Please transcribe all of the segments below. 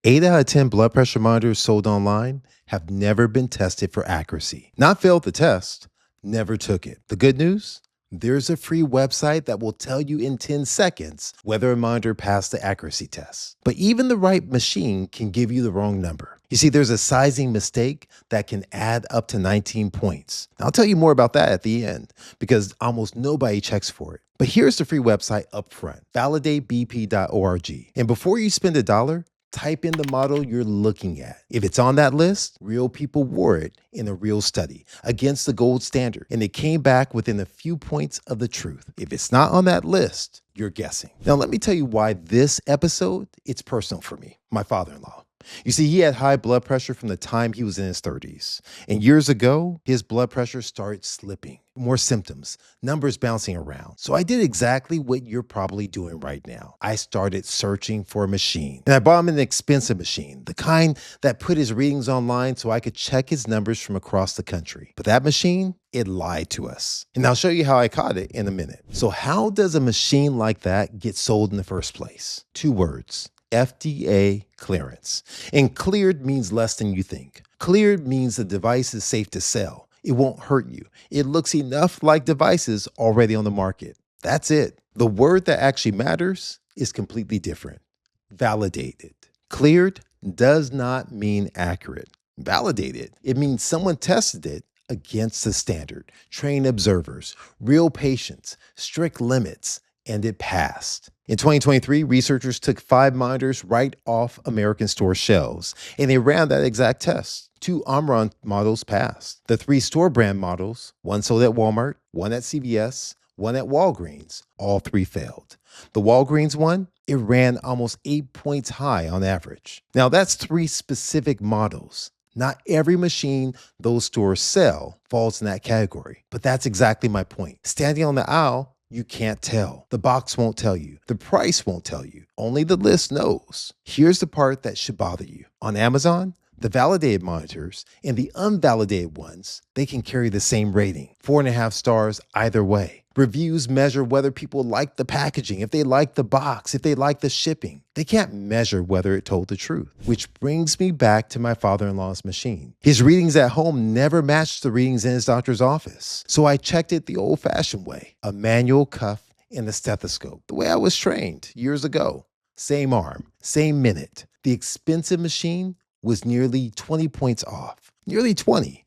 8 out of 10 blood pressure monitors sold online have never been tested for accuracy. Not failed the test, never took it. The good news? There's a free website that will tell you in 10 seconds whether a monitor passed the accuracy test. But even the right machine can give you the wrong number. You see, there's a sizing mistake that can add up to 19 points. I'll tell you more about that at the end because almost nobody checks for it. But here's the free website up front, validatebp.org. And before you spend $1, type in the model you're looking at. If it's on that list, real people wore it in a real study against the gold standard, and it came back within a few points of the truth. If it's not on that list, you're guessing. Now, let me tell you why this episode, it's personal for me, my father-in-law. You see, he had high blood pressure from the time he was in his 30s. And years ago, his blood pressure started slipping. More symptoms, numbers bouncing around. So I did exactly what you're probably doing right now. I started searching for a machine. And I bought him an expensive machine, the kind that put his readings online so I could check his numbers from across the country. But that machine, it lied to us. And I'll show you how I caught it in a minute. So how does a machine like that get sold in the first place? 2 words. FDA clearance. And cleared means less than you think. Cleared means the device is safe to sell. It won't hurt you. It looks enough like devices already on the market. That's it. The word that actually matters is completely different. Validated. Cleared does not mean accurate. Validated, it means someone tested it against the standard, trained observers, real patients, strict limits, and it passed. In 2023, researchers took 5 monitors right off American store shelves, and they ran that exact test. 2 Omron models passed. The 3 store brand models, one sold at Walmart, one at CVS, one at Walgreens, all 3 failed. The Walgreens one, it ran almost 8 points high on average. Now that's 3 specific models. Not every machine those stores sell falls in that category, but that's exactly my point. Standing on the aisle, you can't tell. The box won't tell you. The price won't tell you. Only the list knows. Here's the part that should bother you. On Amazon, the validated monitors and the unvalidated ones, they can carry the same rating, 4.5 stars either way. Reviews measure whether people like the packaging, if they like the box, if they like the shipping. They can't measure whether it told the truth, which brings me back to my father-in-law's machine. His readings at home never matched the readings in his doctor's office. So I checked it the old-fashioned way, a manual cuff and a stethoscope, the way I was trained years ago. Same arm, same minute. The expensive machine was nearly 20 points off, nearly 20.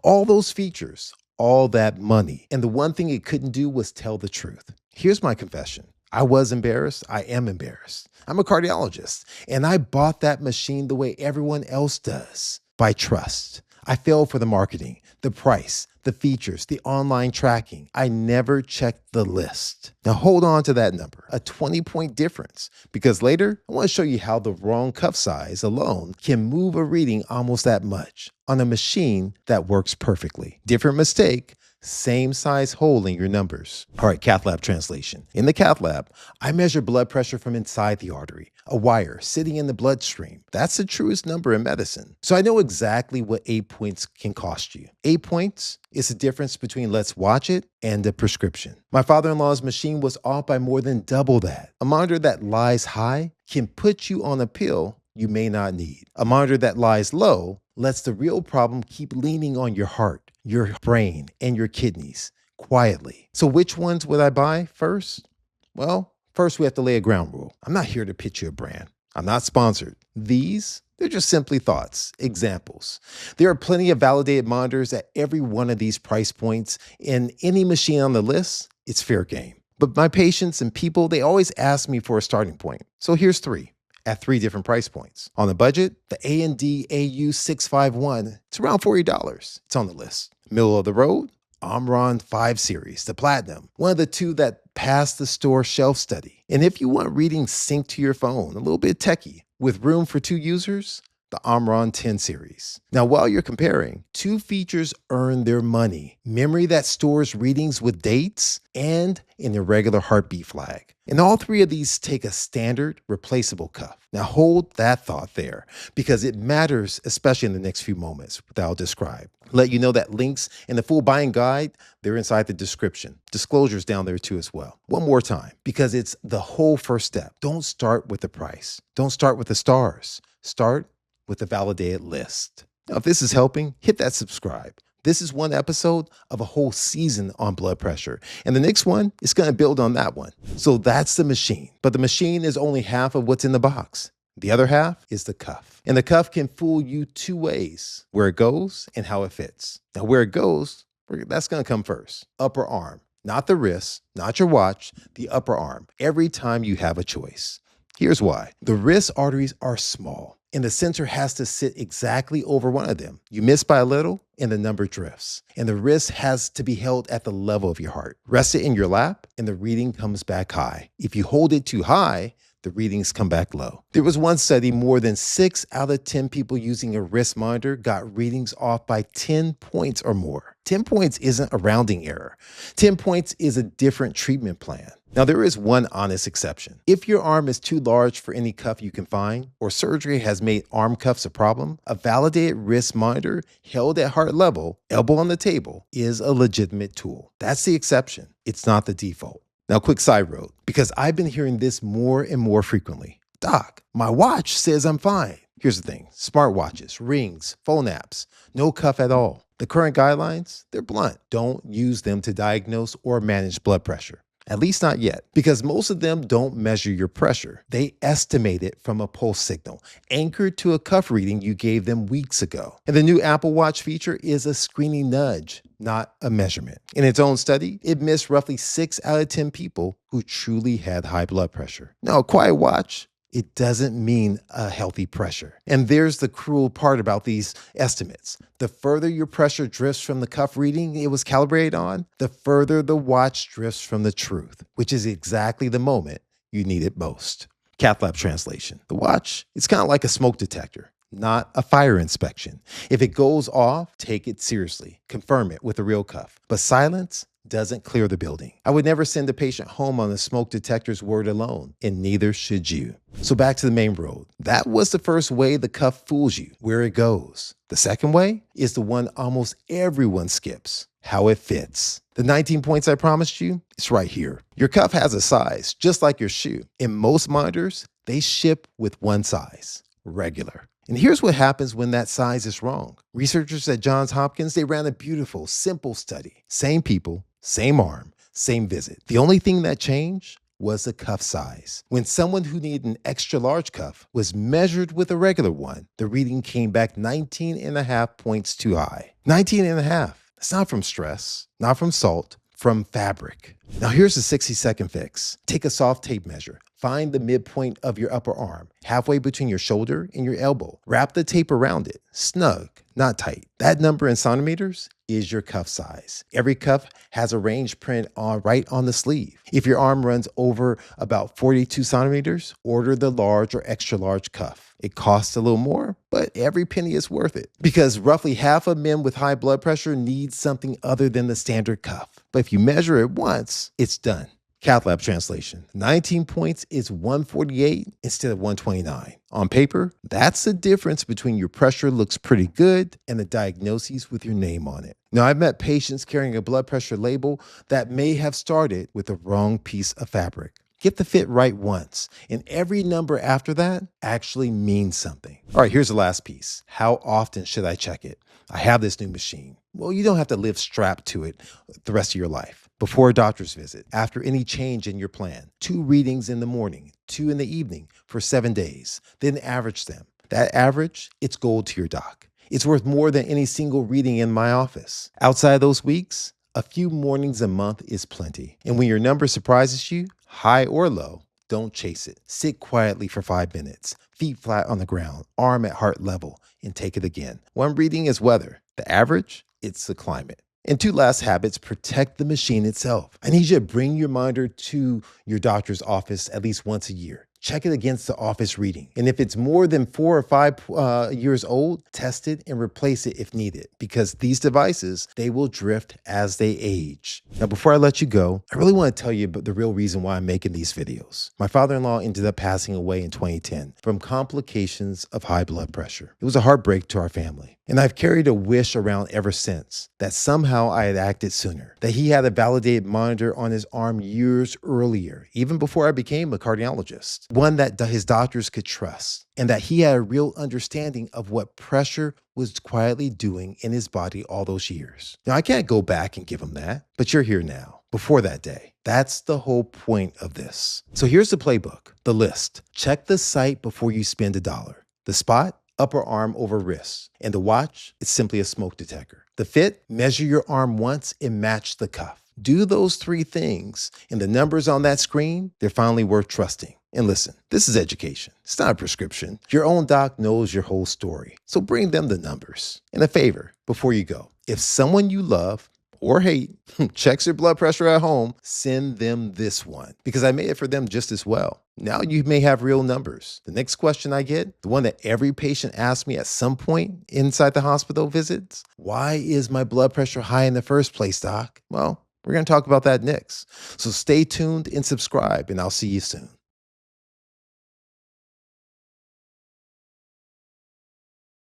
All those features, all that money. And the one thing it couldn't do was tell the truth. Here's my confession. I was embarrassed. I am embarrassed. I'm a cardiologist, and I bought that machine the way everyone else does, by trust. I fell for the marketing, the price, the features, the online tracking. I never checked the list. Now hold on to that number, a 20-point difference, because later I want to show you how the wrong cuff size alone can move a reading almost that much on a machine that works perfectly. Different mistake, same size hole in your numbers. All right, cath lab translation. In the cath lab, I measure blood pressure from inside the artery, a wire sitting in the bloodstream. That's the truest number in medicine. So I know exactly what 8 points can cost you. 8 points is the difference between let's watch it and a prescription. My father-in-law's machine was off by more than double that. A monitor that lies high can put you on a pill you may not need. A monitor that lies low lets the real problem keep leaning on your heart, your brain, and your kidneys quietly. So which ones would I buy first? Well, first we have to lay a ground rule. I'm not here to pitch you a brand. I'm not sponsored. They're just simply thoughts, examples. There are plenty of validated monitors at every one of these price points, and any machine on the list, it's fair game. But my patients and people, they always ask me for a starting point. So here's 3. At 3 different price points. On the budget, the A&D AU651, it's around $40. It's on the list. Middle of the road, Omron 5 Series, the Platinum, one of the 2 that passed the store shelf study. And if you want readings synced to your phone, a little bit techie, with room for 2 users, the Omron 10 series. Now, while you're comparing, 2 features earn their money. Memory that stores readings with dates and an irregular heartbeat flag. And all 3 of these take a standard replaceable cuff. Now hold that thought there because it matters, especially in the next few moments that I'll describe. Let you know that links and the full buying guide, they're inside the description. Disclosures down there too as well. One more time, because it's the whole first step. Don't start with the price. Don't start with the stars. Start with a validated list. Now, if this is helping, hit that subscribe. This is one episode of a whole season on blood pressure, and the next one is going to build on that one. So that's the machine, but the machine is only half of what's in the box. The other half is the cuff. And the cuff can fool you two ways: where it goes and how it fits. Now, where it goes, that's going to come first. Upper arm, not the wrist, not your watch, the upper arm, every time you have a choice. Here's why. The wrist arteries are small, and the sensor has to sit exactly over one of them. You miss by a little, and the number drifts. And the wrist has to be held at the level of your heart. Rest it in your lap, and the reading comes back high. If you hold it too high, the readings come back low. There was one study, more than 6 out of 10 people using a wrist monitor got readings off by 10 points or more. 10 points isn't a rounding error. 10 points is a different treatment plan. Now, there is one honest exception. If your arm is too large for any cuff you can find, or surgery has made arm cuffs a problem, a validated wrist monitor held at heart level, elbow on the table, is a legitimate tool. That's the exception. It's not the default. Now, quick side note, because I've been hearing this more and more frequently. Doc, my watch says I'm fine. Here's the thing: smartwatches, rings, phone apps, no cuff at all. The current guidelines, they're blunt. Don't use them to diagnose or manage blood pressure. At least not yet, because most of them don't measure your pressure. They estimate it from a pulse signal, anchored to a cuff reading you gave them weeks ago. And the new Apple Watch feature is a screening nudge, not a measurement. In its own study, it missed roughly 6 out of 10 people who truly had high blood pressure. Now, a quiet watch, it doesn't mean a healthy pressure. And there's the cruel part about these estimates. The further your pressure drifts from the cuff reading it was calibrated on, the further the watch drifts from the truth, which is exactly the moment you need it most. Cath lab translation. The watch, it's kind of like a smoke detector, not a fire inspection. If it goes off, take it seriously. Confirm it with a real cuff. But silence doesn't clear the building. I would never send a patient home on the smoke detector's word alone, and neither should you. So back to the main road. That was the first way the cuff fools you, where it goes. The second way is the one almost everyone skips: how it fits. The 19 points I promised you, it's right here. Your cuff has a size, just like your shoe. In most monitors, they ship with one size: regular. And here's what happens when that size is wrong. Researchers at Johns Hopkins, they ran a beautiful, simple study. Same people, same arm, same visit. The only thing that changed was the cuff size. When someone who needed an extra large cuff was measured with a regular one, the reading came back 19.5 points too high. 19.5. It's not from stress, not from salt, from fabric. Now here's the 60-second fix. Take a soft tape measure. Find the midpoint of your upper arm, halfway between your shoulder and your elbow. Wrap the tape around it, snug, not tight. That number in centimeters is your cuff size. Every cuff has a range print right on the sleeve. If your arm runs over about 42 centimeters, order the large or extra large cuff. It costs a little more, but every penny is worth it, because roughly half of men with high blood pressure need something other than the standard cuff. But if you measure it once, it's done. Cath lab translation. 19 points is 148 instead of 129. On paper, that's the difference between your pressure looks pretty good and the diagnoses with your name on it. Now, I've met patients carrying a blood pressure label that may have started with the wrong piece of fabric. Get the fit right once, and every number after that actually means something. All right, here's the last piece. How often should I check it? I have this new machine. Well, you don't have to live strapped to it the rest of your life. Before a doctor's visit, after any change in your plan, 2 readings in the morning, 2 in the evening for 7 days, then average them. That average, it's gold to your doc. It's worth more than any single reading in my office. Outside those weeks, a few mornings a month is plenty. And when your number surprises you, high or low, don't chase it. Sit quietly for 5 minutes, feet flat on the ground, arm at heart level, and take it again. One reading is weather. The average, it's the climate. And 2 last habits: protect the machine itself. I need you to bring your monitor to your doctor's office at least once a year. Check it against the office reading. And if it's more than 4 or 5 years old, test it and replace it if needed, because these devices, they will drift as they age. Now, before I let you go, I really want to tell you about the real reason why I'm making these videos. My father-in-law ended up passing away in 2010 from complications of high blood pressure. It was a heartbreak to our family. And I've carried a wish around ever since that somehow I had acted sooner, that he had a validated monitor on his arm years earlier, even before I became a cardiologist. one that his doctors could trust, and that he had a real understanding of what pressure was quietly doing in his body all those years. Now, I can't go back and give him that, but you're here now, before that day. That's the whole point of this. So here's the playbook, the list. Check the site before you spend $1. The spot, upper arm over wrist. And the watch, it's simply a smoke detector. The fit, measure your arm once and match the cuff. Do those 3 things, and the numbers on that screen, they're finally worth trusting. And listen, this is education. It's not a prescription. Your own doc knows your whole story. So bring them the numbers. And a favor before you go. If someone you love or hate checks your blood pressure at home, send them this one, because I made it for them just as well. Now you may have real numbers. The next question I get, the one that every patient asks me at some point inside the hospital visits, why is my blood pressure high in the first place, doc? Well, we're going to talk about that next. So stay tuned and subscribe, and I'll see you soon.